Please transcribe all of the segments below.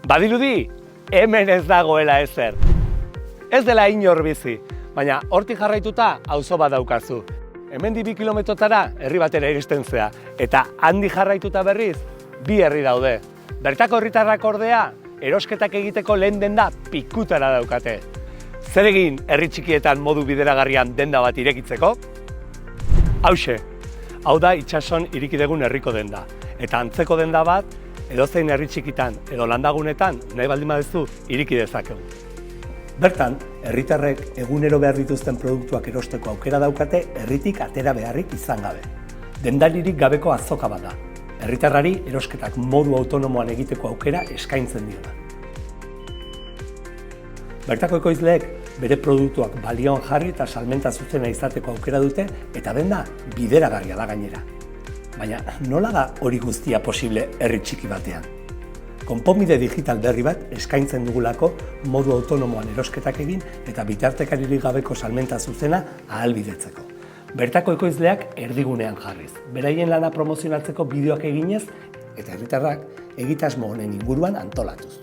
Badirudi, hemen ez dagoela ezer. Ez dela inor bizi, baina hortik jarraituta auzo bat daukazu. Hemendik 2 kilometrotara herri batera iristen zea, eta handi jarraituta berriz, 2 herri daude. Bertako herritarrak ordea, erosketak egiteko lehen denda pikutara daukate. Zer egin herri txikietan modu bideragarrian denda bat irekitzeko? Hauxe, hau da itsason iriki dugun herriko denda. Eta antzeko denda bat, edozein herri txikitan edo landagunetan nahi baldin baduzu iriki dezakegu. Bertan, herritarrek egunero behar dituzten produktuak erosteko aukera daukate herritik atera beharrik izan gabe. Dendaririk gabeko azoka bat da. Herritarrari erosketak modu autonomoan egiteko aukera eskaintzen diona. Bertako ekoizleek bere produktuak balioan jarri eta salmenta zuzena izateko aukera dute eta denda bideragarria da gainera. Baina nola da hori guztia posible herri txiki batean? Konponbide digital berri bat eskaintzen dugulako modu autonomoan erosketak egin eta bitartekaririk gabeko salmenta zuzena ahalbidetzeko. Bertako ekoizleak erdigunean jarriz, beraien lana promozionatzeko bideoak eginez eta herritarrak egitasmo honen inguruan antolatuz.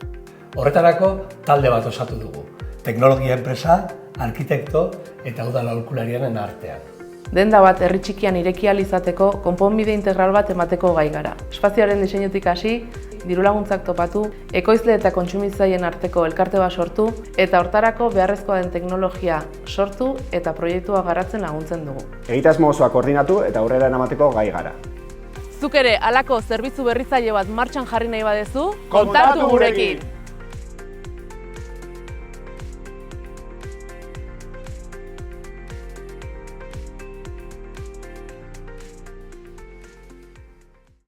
Horretarako talde bat osatu dugu. Teknologia enpresa, arkitekto eta udal aholkulariaren artean. Denda bat herri txikian ireki ahal izateko konponbide integral bat emateko gai gara. Espazioaren diseinutik hasi, dirulaguntzak topatu, ekoizle eta kontsumitzaileen arteko elkarte bat sortu eta hortarako beharrezkoa den teknologia sortu eta proiektua garatzen laguntzen dugu. Egitasmo osoa koordinatu eta aurrera eramateko gai gara. Zuk ere halako zerbitzu berritzaile bat martxan jarri nahi badezu, kontatu gurekin!